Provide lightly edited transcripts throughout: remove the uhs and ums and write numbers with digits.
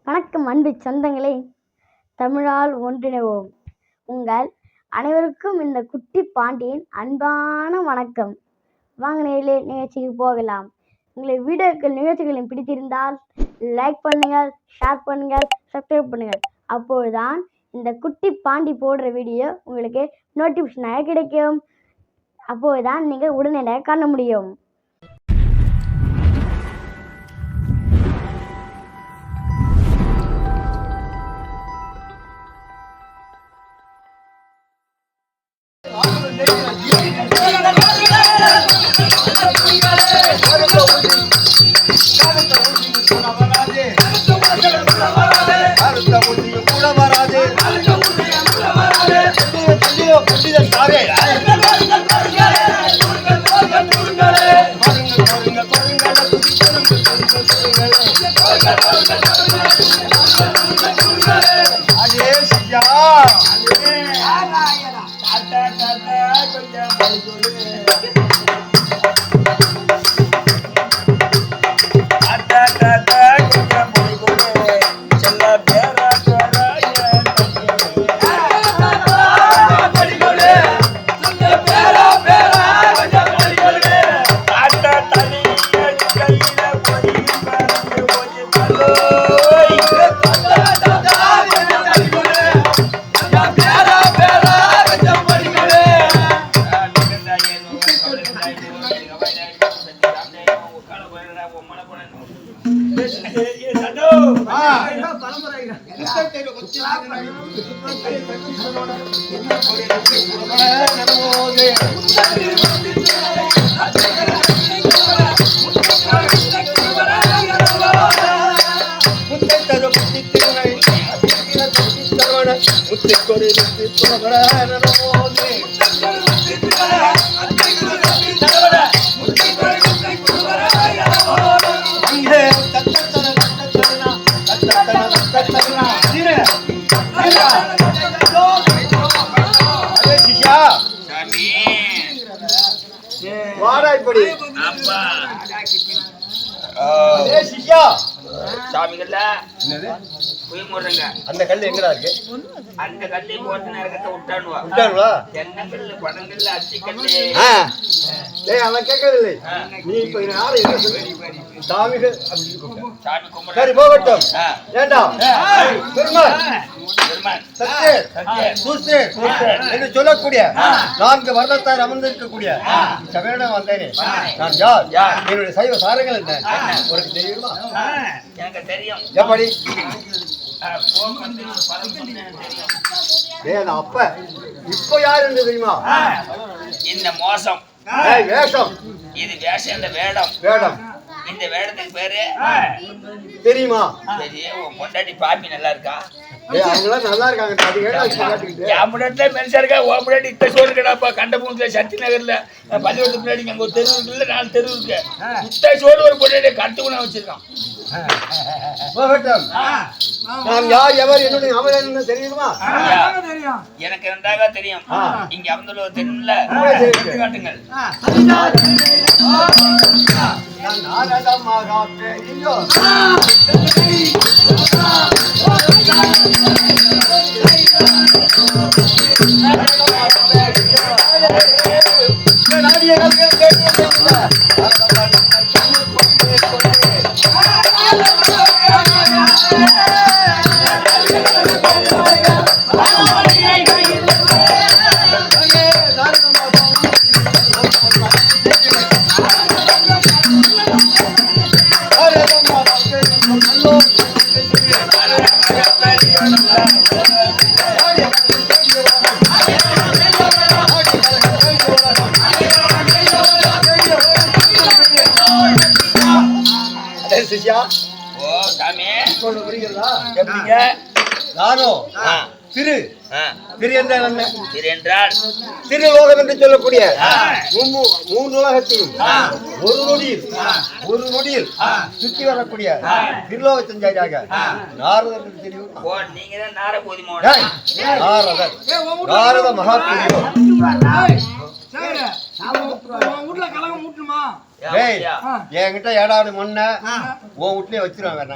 வணக்கம் அன்பு சொந்தங்களே, தமிழால் ஒன்றிணைவோம். உங்கள் அனைவருக்கும் இந்த குட்டி பாண்டியின் அன்பான வணக்கம். வாங்க நேயர்களே, நிகழ்ச்சிக்கு போகலாம். உங்களை வீடியோக்கள் நிகழ்ச்சிகளின் பிடித்திருந்தால் லைக் பண்ணுங்கள், ஷேர் பண்ணுங்கள், சப்ஸ்கிரைப் பண்ணுங்கள். அப்போதுதான் இந்த குட்டி பாண்டி போடுற வீடியோ உங்களுக்கு நோட்டிஃபிகேஷனாக கிடைக்கும். அப்போதுதான் நீங்கள் உடனடியாக காண முடியும். அந்த கல்லு எங்கடா இருக்கு? அந்த கல்லை போட்டு நேரத்தை விட்டானுவா என்ன கல்லு பணங்கள்ல அச்சி கல்லு. அவன் கேட்கவில்லை. நீ இப்ப யாரு என்ன சொல்லு? சாமிகள் சாமி கும்பிட. சரி போகட்டும். ஏண்டாம் பெருமாள் என்று சொல்லக்கூடிய 4 வருடத்தார் அமர்ந்திருக்கக்கூடிய சவேடம் வந்தேனே, நான் யார்? என்னுடைய சைவ சாரங்கள் என்ன உனக்கு தெரியுமா? எனக்கு தெரியும். எப்படி? அப்ப இப்ப யாரு தெரியுமா? இந்த மோசம் வேஷம். இது வேஷம். இந்த வேடம். வேடம். இந்த வேடத்துக்கு பேரு தெரியுமா? உன் பொண்டாட்டி பாப்பி நல்லா இருக்கா? நல்லா இருக்காங்க. மென்சா இருக்கா? உன் முன்னாடி இத்த சோறு கடாப்பா கண்டபூத்துல சக்தி நகர்ல பள்ளிக்கூடத்துக்கு முன்னாடி அங்க ஒரு தெரு இருக்குல்ல, 4 தெரு இருக்கு. இத்த சோறு ஒரு பொண்டாட்டி கட்டுக்குனா வச்சிருக்கான். நான் யார் எவர் என்னுடைய அவர் என்ன தெரியுமா? எனக்கு நன்றாக தெரியும். இங்க அமர்ந்துள்ள தெரியும்ல, காட்டுங்கள். திருலோகம் என்று சொல்லக்கூடிய 3 உலகத்தையும் ஒரு நொடியில் சுற்றி வரக்கூடிய திருலோக சஞ்சாரியாக நாரதர் தெரியும். நாரத மகாத்மா என்கிட்ட ஏடாவது மண்ண உன் வீட்லயே வச்சிருவாங்க.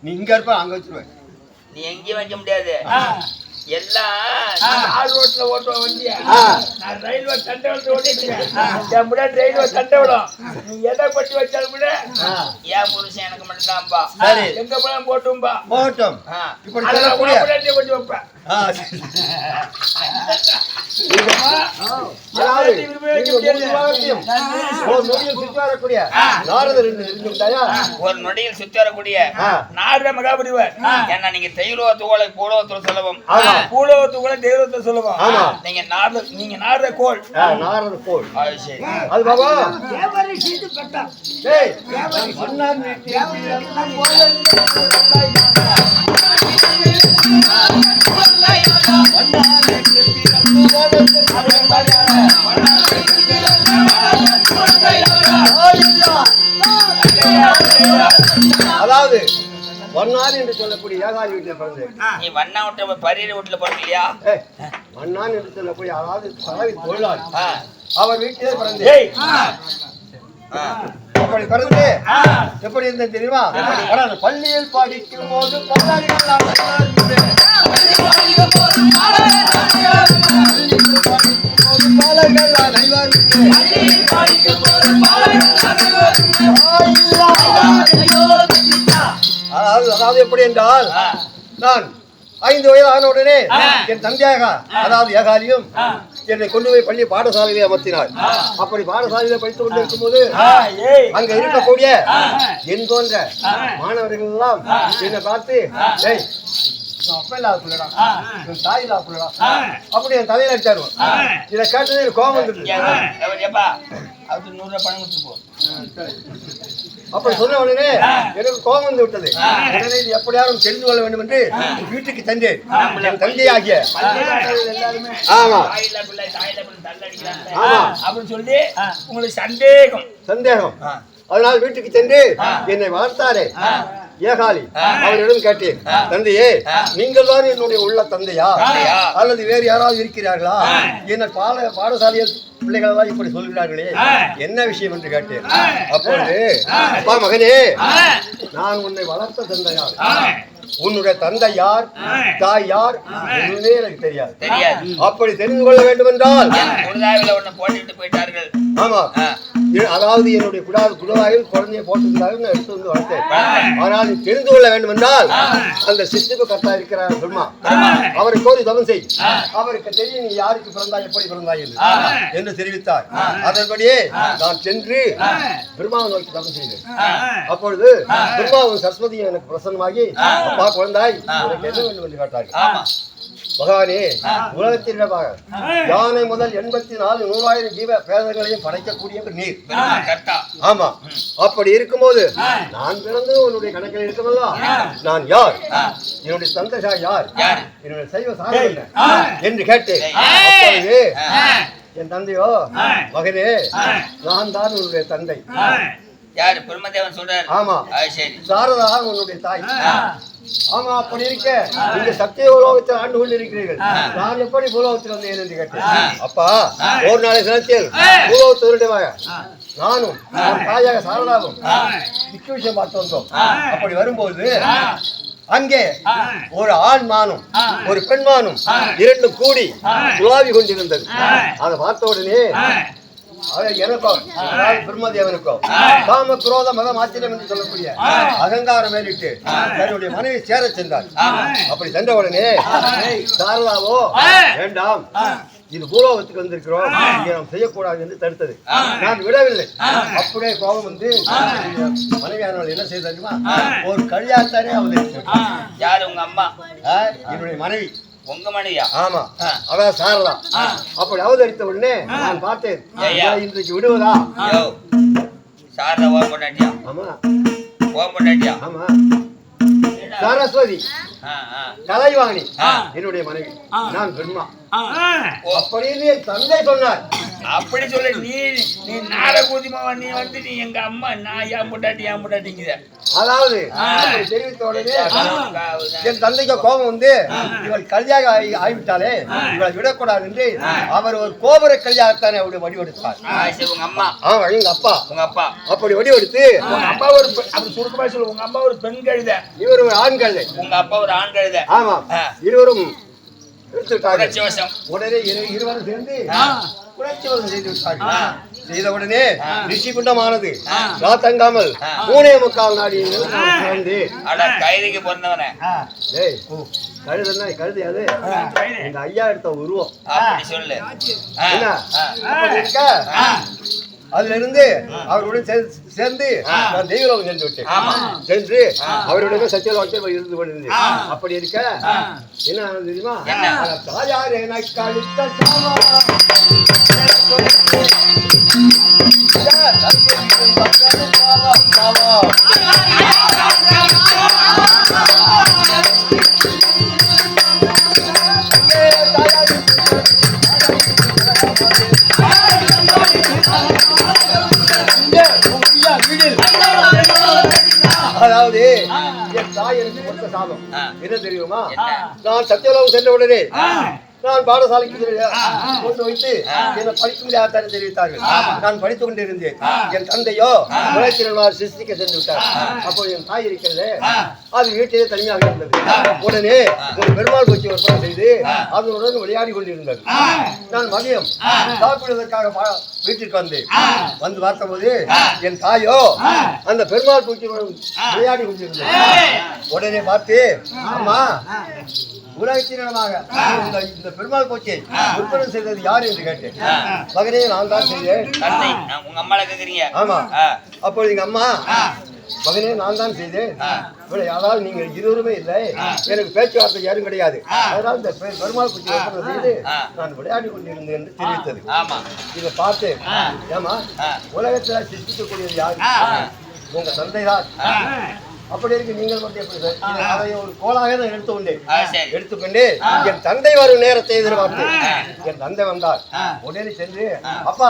நீ இங்க இருப்ப அங்க வச்சிருவேன். நீ எங்கேயும் வைக்க முடியாது. எல்லாம் ஆள் ரோட்ல ஓட்டுவோம் வண்டியா. நான் ரயில்வே தண்டவளத்தை ஓட்டிருக்கேன். என் முன்னாடி ரயில்வே தண்டவளம். நீ எதை பட்டி வச்சாலும் கூட என் புருஷன் எனக்கு மட்டும்தான்பா. சரி, எங்க போலாம் போட்டும்பா. போட்டும். இப்படி சொல்லக்கூடிய கொண்டு வைப்பேன். ஒரு நொடியில் சுத்தி வரக்கூடிய நாரத மகாபலிவர். ஏன்னா நீங்க தெய்வத்துவ பூலோகத்துல சொல்லவும், பூலோகத்துக்குள்ள தெய்வத்தை சொல்லவும். நீங்க நாரத கோள். நாரத கோள். சரி, அது பாபா அதாவது வண்ணான் என்று சொல்லக்கூடிய ஏகாதி வீட்டுல பிறந்து. நீ வண்ணா விட்டு பரியர் வீட்டுல பிறக்கலையா? வண்ணான் என்று சொல்லக்கூடிய அதாவது பதவி தொழிலாளி அவர் வீட்டிலே பிறந்து. அப்படி பிறந்து எப்படி இருந்தது தெரியுமா? பள்ளியில் படிக்கும் போது அதாவது எப்படி என்றால், நான் 5 வயது ஆன உடனே என் தந்தையாக அதாவது ஏகாலியும் என்னை கொண்டு போய் பள்ளி பாடசாலையிலே அமர்த்தினார். அப்படி பாடசாலையில படித்துக் கொண்டு இருக்கும் போது அங்க இருக்கக்கூடிய என் போன்ற மாணவர்கள் எல்லாம் என்னை பார்த்து, அப்ப இல்லாத பிள்ளடா, தாய் இல்லாத பிள்ளடா அப்படி என் தலையில அடிச்சாரு. இதை கேட்டது கோபம் வந்துட்டு அது 100 ரூபாய் பணம் கொடுத்து போ. அப்படி சொன்ன உடனே எனக்கு கோபம் வந்து விட்டது. உடனே இது எப்படியாரும் தெரிந்து கொள்ள வேண்டும் என்று வீட்டுக்கு தந்தேன். என் தந்தையாகிய ஆமா அப்படின்னு சொல்லி உங்களுக்கு சந்தேகம். அதனால் வீட்டுக்கு சென்று என்னை வளர்த்தாரே ஏகாலி அவரிடம் கேட்டேன், தந்தையே நீங்கள் தான் என்னுடைய உள்ள தந்தையா அல்லது வேறு யாராவது இருக்கிறார்களா? என்ன பாடசாலையில் பிள்ளைகள் எல்லாம் இப்படி சொல்கிறார்களே, என்ன விஷயம் என்று கேட்டேன். அப்பொழுது, அப்பா மகனே, நான் உன்னை வளர்த்த தந்தையார், உன்னுடைய தந்தை யார், தாய் யார் எதுவுமே எனக்கு தெரியாது. அப்படி தெரிந்து கொள்ள வேண்டும் என்றால் போயிட்டார்கள். ஆமா, அதாவது என்னுடைய குடாவில் குழந்தைய போட்டிருந்தார்கள், நான் எடுத்து வந்து வளர்த்தேன். ஆனால் நீ தெரிந்து கொள்ள வேண்டும் என்றால் அந்த சித்திப்பு கர்த்தா இருக்கிறார் பிரம்மா, அவரை கோரி தவம் செய், அவருக்கு தெரியும் நீ யாருக்கு பிறந்தாய் எப்படி பிறந்தாய் என்று தெரிவித்தார். அதன்படியே நான் சென்று பிரம்மாவை நோக்கி தவம் செய்தேன். அப்பொழுது பிரம்மாவும் சரஸ்வதியும் எனக்கு பிரசன்னமாகி, அப்பா குழந்தாய் எனக்கு என்ன வேண்டும் என்று கேட்டார்கள். பகவானே, உலகத்தில் யானை முதல் 84 100,000 ஜீவ பேதங்களையும் படைக்கக்கூடிய நீர். ஆமா, அப்படி இருக்கும்போது நான் பிறந்து உன்னுடைய கணக்கில் இருக்கமல்லா, நான் யார், என்னுடைய தந்தை யார், என்னுடைய சைவ சாரம் என்று கேட்டேன். அப்பொழுது என் தந்தையோ, மகனே நான் தான் உன்னுடைய தந்தை. யாரு? பிரம்மதேவன் சொல்றாரு. ஆமா, சரி. சாரதா உன்னுடைய தாய். ஆமா, அப்படி இருக்க நீங்க சத்திய உலோகத்தில் ஆண்டு கொண்டு இருக்கிறீர்கள், நான் எப்படி பூலோகத்தில் வந்தேன் என்று கேட்டேன். அப்பா, ஒரு நாளை தினத்தில் பூலோகத்தினுடைய நானும் தாயாக சாரதாவும் திக்கு விஷயம் பார்த்து வந்தோம். அப்படி வரும்போது அங்கே ஒரு ஆண் மானும் ஒரு பெண் மானும் 2 கூடி உலாவி கொண்டிருந்தது. அதை பார்த்த உடனே எனக்கும் பிரம்மதேவனுக்கும் காம குரோத மத மாத்திரம் என்று சொல்லக்கூடிய அகங்காரம் மேலிட்டு தன்னுடைய மனைவி சேர சென்றார். அப்படி சென்ற உடனே சாரதாவோ, வேண்டாம், இது பூலோகத்துக்கு வந்திருக்கிறோம், இங்கே நாம் செய்யக்கூடாது என்று தடுத்தது. நான் விடவில்லை. அப்படியே கோபம் வந்து மனைவியானவள் என்ன செய்ய தெரியுமா, ஒரு கல்யாணத்தானே அவதரித்தார். யாரு? உங்க அம்மா? என்னுடைய மனைவி. உங்க மனைவியா? ஆமா, அதான் சாரதா. அப்படி அவதரித்த உடனே நான் பார்த்தேன், இன்றைக்கு விடுவதா? சாரதா ஓம் பொண்டாட்டியா? ஆமா, ஓம் பொண்டாட்டியா? ஆமா. சரஸ்வதி கலைவாணி என்னுடைய மனைவி, நான் பிரம்மா. அப்படின்னு என் தந்தை சொன்னார். அப்படி சொல்ல நீ நார கூதிமாவா நீ வந்து நீ எங்க அம்மா நான் ஏன் முட்டாட்டிங்குத. அதாவது தெரிவித்த உடனே என் தந்தைக்கு கோபம் வந்து இவள் கல்யாணம் ஆகிவிட்டாலே இவளை விடக்கூடாது என்று அவர் ஒரு கோபுர கல்யாணத்தானே அவருடைய வடிவெடுத்தார். உங்க அம்மா எங்க அப்பா உங்க அப்பா அப்படி வடிவெடுத்து உங்க அப்பா ஒரு அப்படி சுருக்கமா சொல்லு. உங்க அம்மா ஒரு பெண் கழுத, இவர் ஒரு ஆண் கழுதை. உங்க அப்பா ஒரு ஆண் கழுத. ஆமா, இருவரும் எடுத்துட்டாங்க. உடனே இருவரும் சேர்ந்து உணர்ச்சிவசம் செய்து விட்டார்கள். செய்த உடனே ரிஷி குண்டமானது தங்காமல் 3.25 நாடி கைதிக்கு பிறந்தவனே கழுதுன்னா கழுது அது இந்த ஐயா எடுத்த உருவம் சொல்லு. அதுல இருந்து அவருடன் சேர்ந்து நான் தெய்வலோகம் சென்று விட்டேன். சென்று அவருடைய சத்தியலோகத்தில் இருந்து கொண்டிருந்தேன். அப்படி இருக்க என்ன ஆனது தெரியுமா? தாயார் எனக்கு அளித்த அதாவது என் தாய் எனக்கு கொடுத்த சாபம் என்ன தெரியுமா? நான் சத்தியலோகம் சென்ற உடனே நான் பாடசாலைக்கு கொண்டு வைத்து என்னை படிக்க முடியாத தெரிவித்தார்கள். நான் படித்துக் கொண்டிருந்தேன். என் தந்தையோ உலகத்தினர் சிருஷ்டிக்க சென்று விட்டார். அப்போ என் தாய் இருக்கிறது அது வீட்டிலே தனியாக இருந்தது. உடனே ஒரு பெருமாள் பூச்சி விற்பனை செய்து அதனுடன் விளையாடி கொண்டிருந்தது. நான் மதியம் சாப்பிடுவதற்காக வீட்டிற்கு வந்தேன். வந்து பார்த்தபோது என் தாயோ அந்த பெருமாள் பூச்சி விளையாடி கொண்டிருந்தது. உடனே பார்த்து அம்மா உலகத்தினமாக இந்த பெருமாள் பூச்சியை விற்பனை செய்தது யார் என்று கேட்டேன். மகனே நான் தான் செய்தேன். உங்க அம்மா கேக்குறீங்க? ஆமா. அப்பொழுது எங்க அம்மா மகனே நான் தான் செய்தேன். அதாவது நீங்க இருவருமே இல்லை, எனக்கு பேச்சுவார்த்தை யாரும் கிடையாது. அதனால் இந்த பெருமாள் பூச்சி விற்பனை செய்து நான் விளையாடி கொண்டிருந்தேன் என்று தெரிவித்தது. இதை பார்த்து ஏமா உலகத்துல சிருஷ்டிக்கக்கூடியது யாரு? உங்க தந்தைதான். அப்படி இருக்கு நீங்கள் மட்டும் எப்படி? அதை ஒரு கோலாக நான் எடுத்துக்கொண்டு என் தந்தை வரும் நேரத்தை எதிர்பார்த்தேன். என் தந்தை வந்தார். உடனே சென்று அப்பா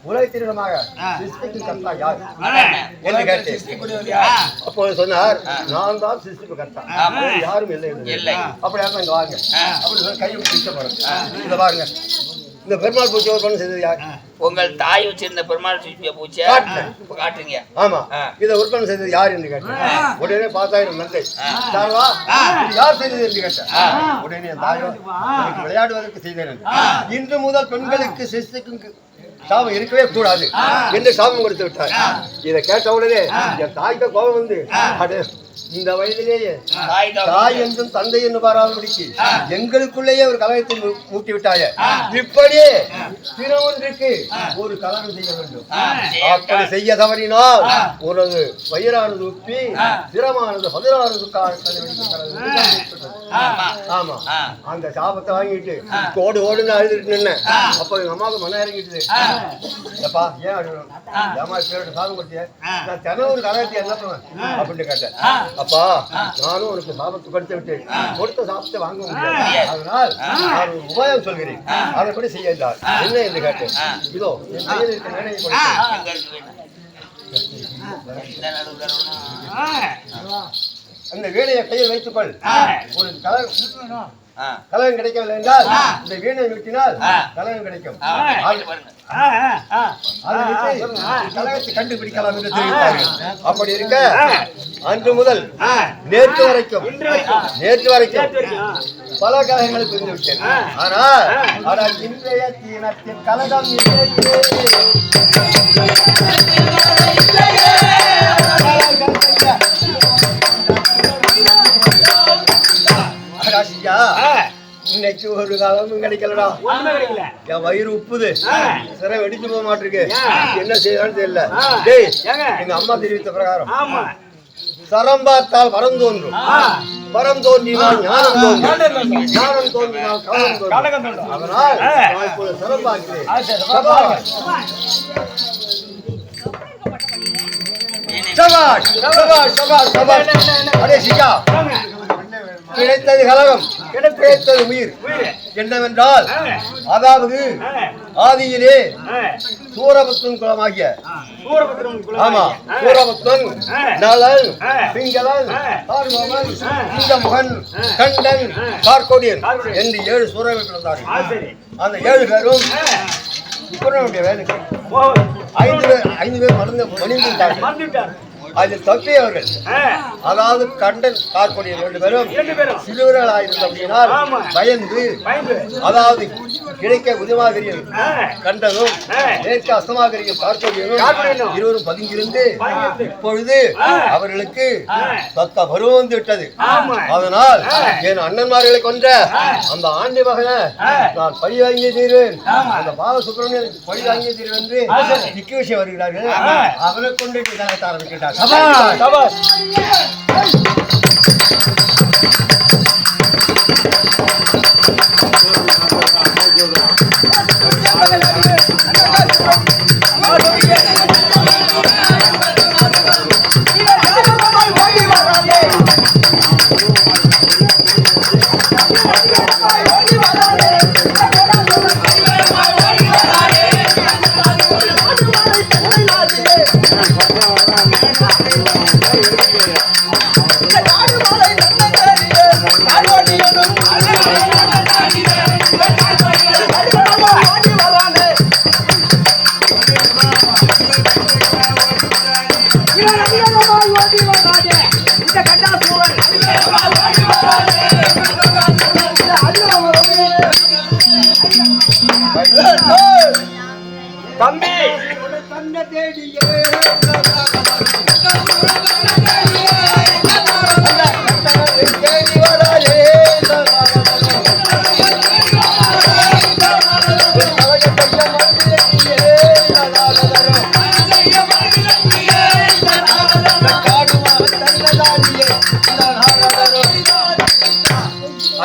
உலகத்தினமாக சிருஷ்டிக்கு கர்த்தா யார் என்று கேட்டேன். அப்போது சொன்னார் நான் தான் சிருஷ்டிப்பு கர்த்தா, யாரும் இல்லை. அப்படியா இங்க வாங்க அப்படி சொல்லி கையை பிடிச்ச இதை பாருங்க. இந்த பெருமாள் பூச்சி விற்பனை செய்தது யார்? உங்கள் தாய் வச்சிருந்த பெருமாள் பூச்சியை காட்டுறீங்க. ஆமா, இதை விற்பனை செய்தது யார் என்று கேட்டேன். உடனே பார்த்தா நன்றி சார்வா யார் செய்தது என்று கேட்டேன். உடனே தாயோ விளையாடுவதற்கு செய்தேன். இன்று முதல் பெண்களுக்கு சிருஷ்டிக்கும் சாபம் இருக்கவே கூடாது என்று சாபம் கொடுத்து விட்டார். இதை கேட்ட உடனே என் தாய்க்கு கோபம் வந்து இந்த வயதிலேயே தாய் என்றும் தந்தை என்று பாராமடிக்கு எங்களுக்குள்ளேயே ஒரு கலகத்தை மூட்டி விட்டாய. இப்படியே பிறவொன்றுக்கு ஒரு கலகம் செய்ய வேண்டும். அப்படி செய்ய தவறினால் உனது வயிறானது உப்பி சிரமானது 16 ஆமா. அந்த சாபத்தை வாங்கிட்டு ஓடு ஓடுன்னு அழுதுட்டு நின்னேன். அப்ப எங்க அம்மாவுக்கு மன இறங்கிட்டு ஏப்பா ஏன் அழுகணும்? ஏமா பேரோட சாபம் கொடுத்திய நான் தினம் ஒரு கலகத்தை என்ன பண்ணுவேன் அப்படின்னு கேட்டேன். அப்பா நானும் உனக்கு சாபத்தை கொடுத்து விட்டேன். கொடுத்த சாபத்தை வாங்க முடியாது. அதனால் நான் ஒரு உபாயம் சொல்கிறேன், அதை கூட செய்ய என்றார். என்ன என்று கேட்டேன். இதோ என் கையில் இருக்க வேலையை கொடுத்தேன். அந்த வேலையை கையில் வைத்துக்கொள். ஒரு கலகம் கிடைக்கவில்லை என்றால் இந்த வீணை வெட்டினால் கலகம் கிடைக்கும். கலகத்தை கண்டுபிடிக்கலாம் என்று தெரிவித்தார்கள். அப்படி இருக்க அன்று முதல் நேற்று வரைக்கும் பல கலகங்களை புரிந்து விட்டேன். ஆனால் இன்றைய தீனத்தின் கலகம் இன்னைக்கு ஒரு காலமும் கிடைக்கலடா. என் வயிறு உப்புது, சிறை வெடிச்சு போக மாட்டிருக்கு. என்ன செய்யறான்னு தெரியல. டேய் எங்க அம்மா தெரிவித்த பிரகாரம் சரம் பார்த்தால் வரம் தோன்றும், வரம் தோன்றினால் ஞானம் தோன்றும், ஞானம் தோன்றினால் காலம் தோன்றும். அதனால் நான் இப்போது சரம் பார்க்கிறேன். கிடைத்த கிடைத்தது கலகம், கிடைத்தது உயிர். என்னவென்றால் அதாவது ஆதியிலே சூரபத்மன் குலமாகிய ஆமா சூரபத்மன், நளன், பிங்களன், பார்வமன், சிங்கமுகன், கண்டன், கார்கோடியன் என்று 7 சூரர்கள் பிறந்தார்கள். அந்த 7 பேரும் சுக்கிரனுடைய வேலைக்கு 5 பேர் மணிந்தார்கள். அதில் தப்பியவர்கள் அதாவது கண்டன், கார்கோடியன் 2 பேரும் சிறுவர்களாயிருந்தபடியினால் பயந்து அதாவது கிடைக்க உதவாகிறியும் கண்டனும் நேற்று அஸ்தமாகிறியும் கார்கோடியனும் இருவரும் பதுங்கியிருந்து இப்பொழுது அவர்களுக்கு தக்க பருவம் வந்து விட்டது. அதனால் என் அண்ணன்மார்களை கொன்ற அந்த ஆண்டி மகனை நான் பழி வாங்கிய தீர்வேன், அந்த பாவ சுப்பிரமணியன் பழி வாங்கிய தீர்வு என்று திக்கு விஷயம் வருகிறார்கள். அவரை கொண்டு இதாக ஆரம்பிக்கின்றார்கள். தம்பி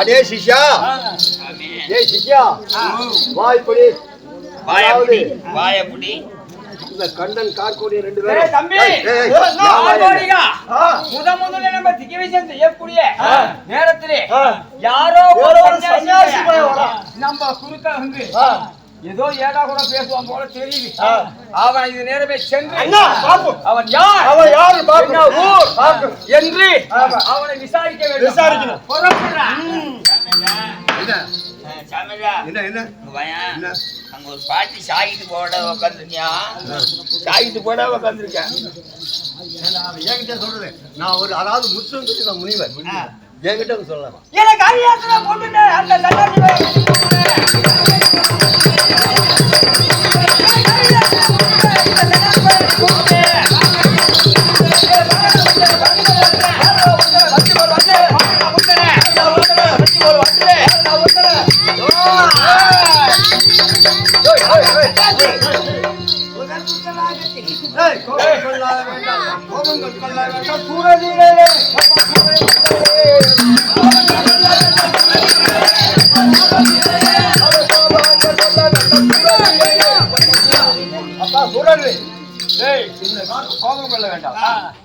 அடே சிஷ்யா, ஏய் சிஷ்யா, வாய்ப்படி வாயப்புடி இந்த கண்டன் கார்கோடியன் 2 பேரும் தம்பி முதல்ல நம்ம திக்க விஷயம் செய்யக்கூடிய நேரத்திலே யாரோ ஒரு சன்னியாசி நம்ம குறுக்க வந்து ஏதோ ஏடா கூட பேசுவான் போல தெரியுது. அவன் இது நேரமே சென்று அவன் யார் என்று அவனை விசாரிக்க வேண்டும். அங்க ஒரு பாட்டி சாகிட்டு போட உட்காந்துருக்கியா, சாகிட்டு போட உட்காந்துருக்கேன். என்கிட்ட சொல்றது நான் ஒரு அதாவது முஸ்லிம் முனிவர் என்கிட்ட சொல்லலாம். எனக்கு அறியாத பொண்ணு அந்த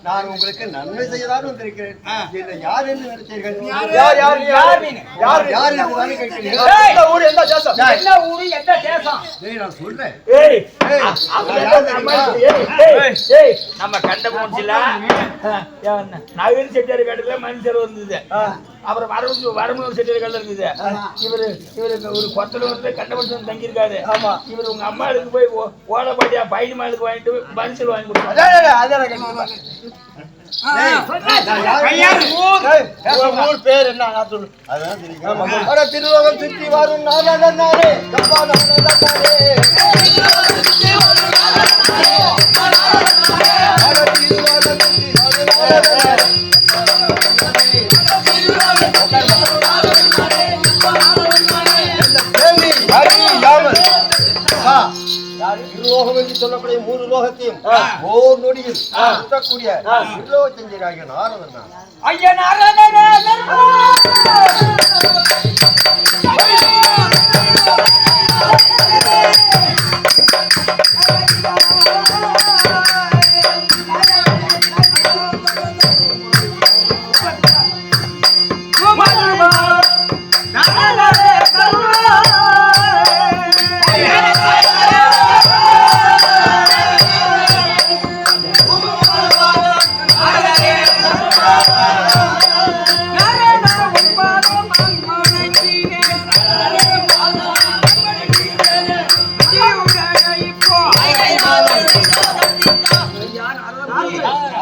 நான் உங்களுக்கு நன்மை செய்யதான் வந்திருக்கிறேன். யார் என்று நினைச்சீர்கள்? நம்ம கண்ட மூஞ்சில நவீன செட்டியார் கடையில மனுஷர் வந்தது, அப்புறம் வரமுனூர் செட்டியார் கடையில இருந்தது. இவரு ஒரு கொத்தல வந்து கண்டபடிச்சு தங்கியிருக்காரு. இவரு உங்க அம்மாளுக்கு போய் ஓடப்பாட்டியா பயணி மாளுக்கு வாங்கிட்டு மனுஷர் வாங்கி கொடுத்தாரு. பேர் என்ன சொல்லு. திருலோகம் சுற்றி வரும் நானே திருலோகம் என்று சொல்லக்கூடிய 3 லோகத்தையும் ஓர் நொடியில் சுற்றக்கூடிய திருலோகத்தஞ்சராகிய நாரதன் தான். ஐயா நாரதனே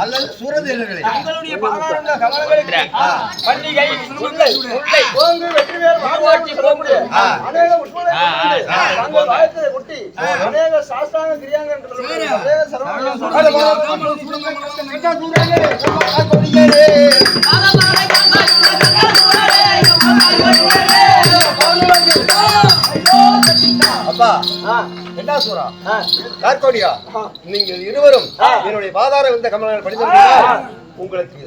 அல்லது சூரதேவர்களே தங்களுடைய பாதாரந்த கமலங்களுக்கு பண்டிகை முல்லை ஓங்கு வெற்றிவேல் மாவாட்டி சொல்லக்கூடிய அநேக உட்பொருளை தங்கள் வாயத்தை கொட்டி அநேக சாஸ்திராங்க கிரியாங்க என்று சொல்லக்கூடிய அநேக அப்பா என்ன சூரா கார்கோடியா நீங்கள் இருவரும் என்னுடைய பாதார இந்த கமலங்கள் படித்திருக்கிறீர்கள் உங்களுக்கு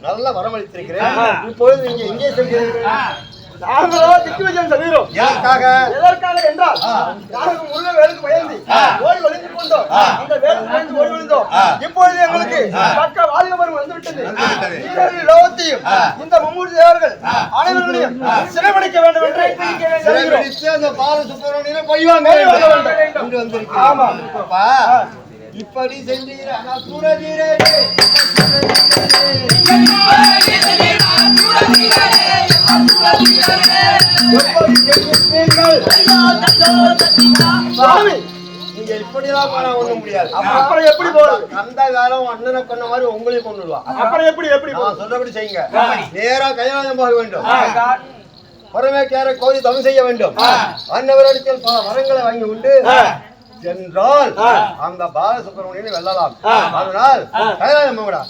நல்ல வரமளித்திருக்கிறேன் இப்பொழுது நீங்க எங்கே செல்கிறீர்கள் நாங்களோ திக்குவிஜயம் செல்கிறோம் எதற்காக என்றால் நாங்கள் முருக வேலுக்கு பயந்து ஓடி ஒளிந்து கொண்டோம் அந்த வேலுக்கு பயந்து ஓடி ஒளிந்தோம் இப்பொழுது எங்களுக்கு பக்க வாலிபரும் வந்துவிட்டது வீரர்கள் லோகத்தையும் இந்த மும்மூர்த்தி தேவர்கள் அனைவர்களையும் சிறைபிடிக்க வேண்டும் என்று சிறைபிடித்து அந்த பால சுப்பிரமணியனை பழிவாங்க வேண்டும். ஆமா அப்பா, இப்படி சென்றீர் ஆனால் சூரதீரே சுவாமி நீங்க இப்படிலாம் போனா ஒண்ணும் முடியாது. அப்புறம் எப்படி போறது? அந்த காலம் அண்ணனை கொண்ட மாதிரி உங்களையும் கொண்டுடுவா. அப்புறம் எப்படி நான் சொல்றபடி செய்யுங்க. நேரா கைலாயம் போக வேண்டும். பரமேட்டியாரை கோரி தவம் செய்ய வேண்டும். அன்னவரிடத்தில் பல வரங்களை வாங்கி உண்டு என்றால் அந்த பாலசுப்பிரமணியனை வெல்லலாம். அதனால் கைலாயம் போகடா.